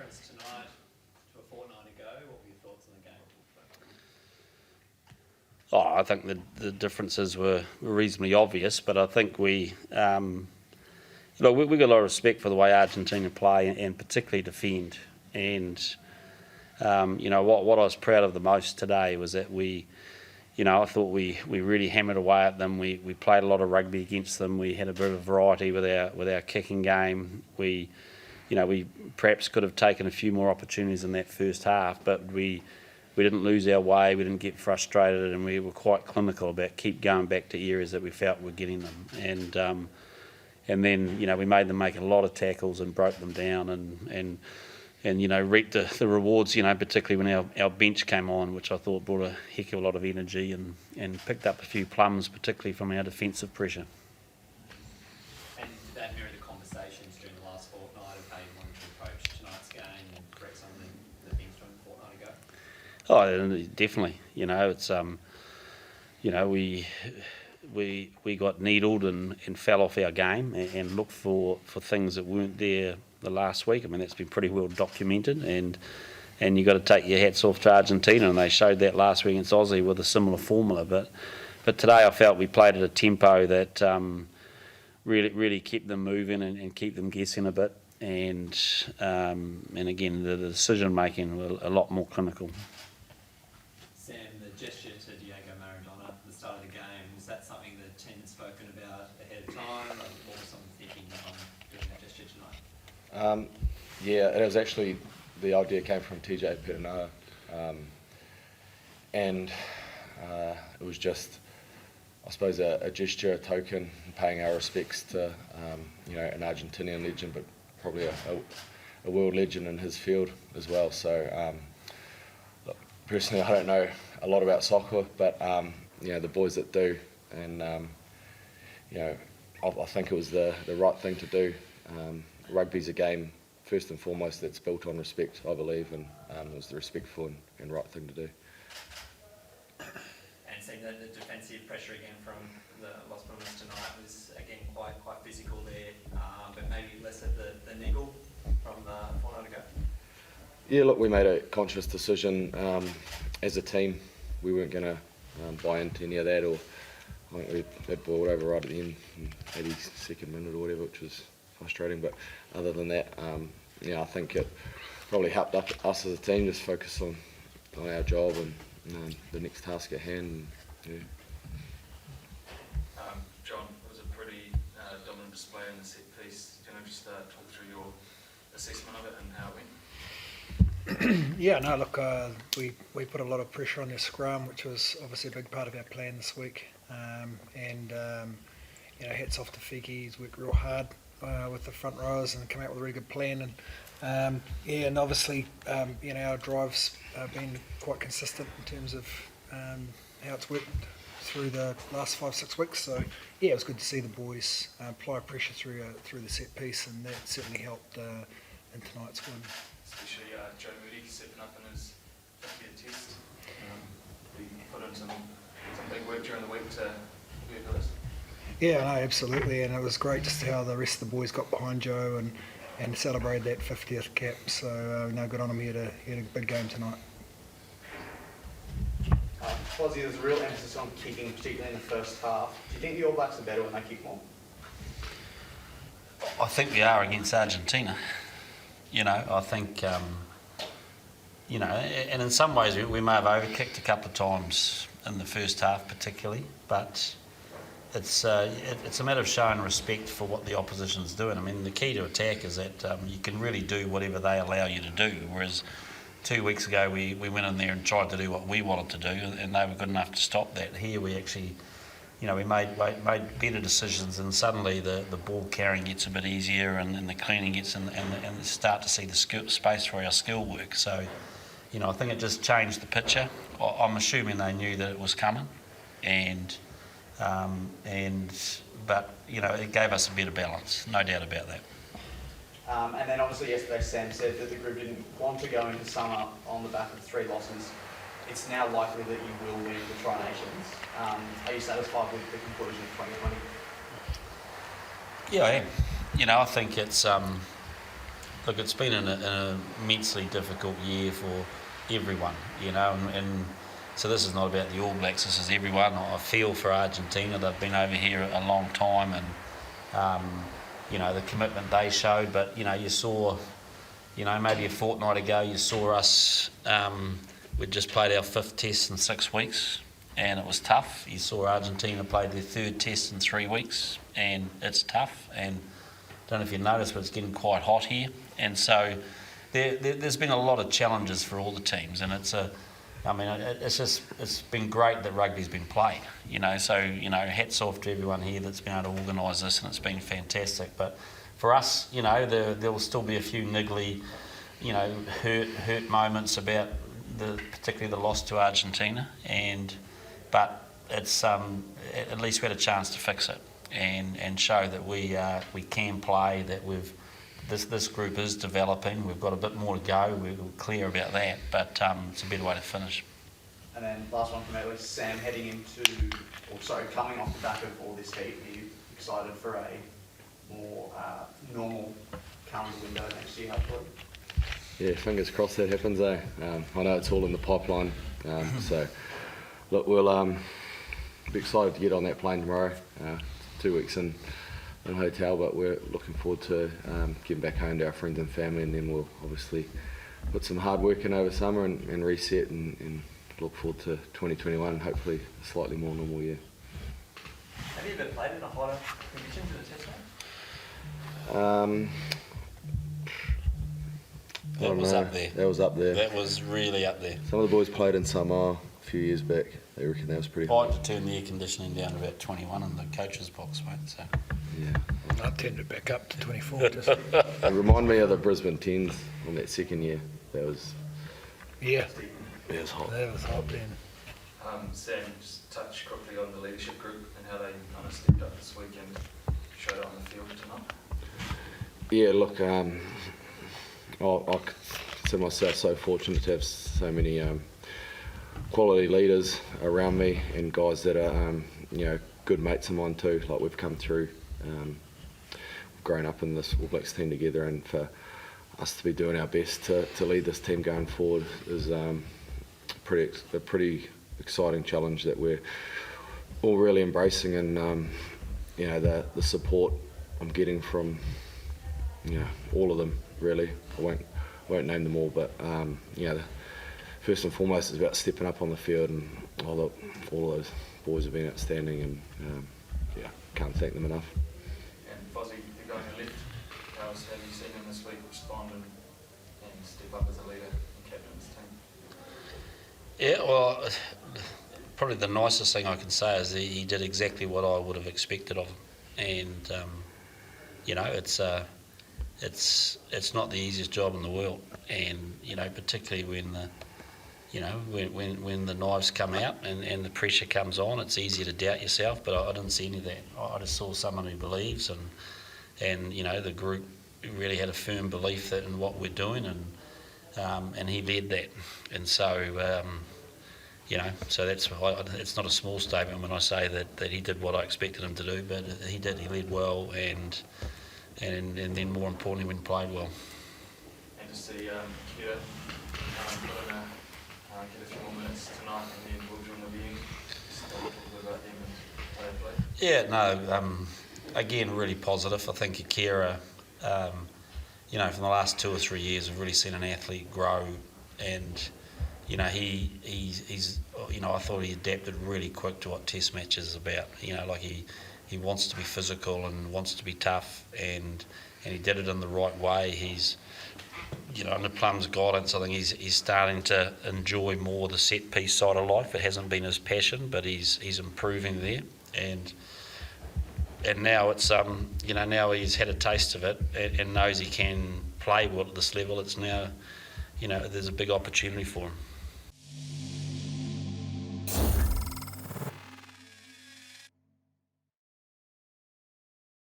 difference tonight to a fortnight ago? What were your thoughts on the game? I think the differences were reasonably obvious, but I think we got a lot of respect for the way Argentina play and particularly defend. And what I was proud of the most today was that I thought we really hammered away at them. We played a lot of rugby against them. We had a bit of variety with our kicking game. We perhaps could have taken a few more opportunities in that first half, but we didn't lose our way. We didn't get frustrated, and we were quite clinical about keep going back to areas that we felt were getting them. And then we made them make a lot of tackles and broke them down and reaped the rewards, particularly when our bench came on, which I thought brought a heck of a lot of energy and picked up a few plums, particularly from our defensive pressure. And did that mirror the conversations during the last fortnight of how you wanted to approach tonight's game and correct some of the things from a fortnight ago? Oh, definitely. We got needled and fell off our game and looked for things that weren't there the last week. I mean, that's been pretty well documented, and you've got to take your hats off to Argentina, and they showed that last week against Aussie with a similar formula. But today I felt we played at a tempo that really kept them moving and kept them guessing a bit, and again the decision making was a lot more clinical. Sam, the gesture to Diego Maradona at the start of the game, was that something the team had spoken about ahead of time? Like, what was someone thinking behind doing that gesture tonight? Yeah, it was actually, the idea came from TJ Petanoa, and it was just, I suppose, a gesture, a token, paying our respects to an Argentinian legend, but probably a world legend in his field as well. So look, personally, I don't know a lot about soccer, but the boys that do, and I think it was the right thing to do. Rugby's a game, first and foremost, that's built on respect, I believe, and it was the respectful and right thing to do. And seeing the defensive pressure again from the Los Pumas tonight was again quite physical there, but maybe less of the niggle from the fortnight ago. Yeah, look, we made a conscious decision as a team. We weren't going to buy into any of that, or I think we had balled over right at the end, 82nd minute or whatever, which was frustrating. But other than that, I think it probably helped us as a team just focus on our job and the next task at hand. And, John, it was a pretty dominant display in the set piece. Can you just talk through your assessment of it and how it went? Yeah, no, look, we put a lot of pressure on their scrum, which was obviously a big part of our plan this week. Hats off to Fiki. He's worked real hard with the front rowers and come out with a really good plan. And obviously, our drives have been quite consistent in terms of how it's worked through the last 5-6 weeks. So yeah, it was good to see the boys apply pressure through the set piece, and that certainly helped in tonight's win. Especially Joe Moody stepping up in his 50th test. He put in some big work during the week to be a good. Yeah, no, absolutely, and it was great just how the rest of the boys got behind Joe and celebrated that 50th cap. So good on him. He had a big game tonight. Aussie, there's a real emphasis on kicking, particularly in the first half. Do you think the All Blacks are better when they kick more? I think we are against Argentina. I think, and in some ways we may have overkicked a couple of times in the first half particularly, but it's a matter of showing respect for what the opposition's doing. I mean, the key to attack is that you can really do whatever they allow you to do, whereas 2 weeks ago we went in there and tried to do what we wanted to do, and they were good enough to stop that. Here we actually, we made better decisions, and suddenly the ball carrying gets a bit easier, and the cleaning gets and start to see the space for our skill work. So, I think it just changed the picture. I'm assuming they knew that it was coming, but it gave us a better balance, no doubt about that. And then obviously yesterday Sam said that the group didn't want to go into summer on the back of 3 losses. It's now likely that you will win the Tri-Nations. Are you satisfied with the conclusion of 2020? Yeah, I am. I think it's look, it's been an immensely difficult year for everyone, you know, and so this is not about the All Blacks, this is everyone. I feel for Argentina, they've been over here a long time, and you know, the commitment they showed, but you know, you saw, you know, maybe a fortnight ago you saw us, we'd just played our 5th test in 6 weeks, and it was tough. You saw Argentina played their 3rd test in 3 weeks, and it's tough, and I don't know if you noticed, but it's getting quite hot here, and so there's been a lot of challenges for all the teams, and it's been great that rugby's been played, you know, so, you know, hats off to everyone here that's been able to organise this, and it's been fantastic. But for us, you know, there will still be a few niggly, you know, hurt moments about particularly the loss to Argentina, but it's at least we had a chance to fix it and show that we can play, that this group is developing. We've got a bit more to go. We're clear about that, but it's a better way to finish. And then last one from me, Sam, coming off the back of all this heat, are you excited for a more normal calendar window next year, hopefully? Yeah, fingers crossed that happens, eh? I know it's all in the pipeline, so look, we'll be excited to get on that plane tomorrow. 2 weeks in hotel, but we're looking forward to getting back home to our friends and family, and then we'll obviously put some hard work in over summer and reset and look forward to 2021 and hopefully a slightly more normal year. Have you ever played in a hotter condition for the test match? That was up there. That was up there. That was really up there. Some of the boys played in Samoa a few years back. They reckon that was pretty I hot. had to turn the air conditioning down to about 21 in the coach's box, mate. So. Yeah. I turned it back up to 24. Just, It reminded me of the Brisbane 10s on that second year. That was yeah, hot. that was hot then. Sam, just touch quickly on the leadership group and how they kind of stepped up this week and showed it on the field tonight. Yeah, look, I consider myself so fortunate to have so many quality leaders around me and guys that are, you know, good mates of mine too. Like we've come through, we've grown up in this All Blacks team together, and for us to be doing our best to lead this team going forward is a pretty exciting challenge that we're all really embracing, and you know, the support I'm getting from, you know, all of them really. I won't name them all, but you know, first and foremost is about stepping up on the field, and all of those boys have been outstanding, and yeah, can't thank them enough. And Fozzie, the guy who left, have you seen him this week respond and step up as a leader and captain of this team? Yeah, well, probably the nicest thing I can say is he did exactly what I would have expected of him, and you know, it's not the easiest job in the world, and you know, particularly when the knives come out and the pressure comes on, it's easier to doubt yourself. But I didn't see any of that. I just saw someone who believes, and you know, the group really had a firm belief that in what we're doing, and he led that, and so. You know, so that's why it's not a small statement when I say that he did what I expected him to do, but he did. He led well, and then more importantly, when he played well. And to see Kira put in get a few more minutes tonight, and then we'll join the end. Just talk a little bit about them and play. Yeah, no, again, really positive. I think Akira, you know, from the last 2 or 3 years, I've really seen an athlete grow, and you know, he's you know, I thought he adapted really quick to what test matches is about. You know, like he wants to be physical and wants to be tough, and he did it in the right way. He's, you know, under Plum's guidance, I think he's starting to enjoy more the set piece side of life. It hasn't been his passion, but he's improving there, and now it's you know, now he's had a taste of it and knows he can play well at this level. It's now, you know, there's a big opportunity for him.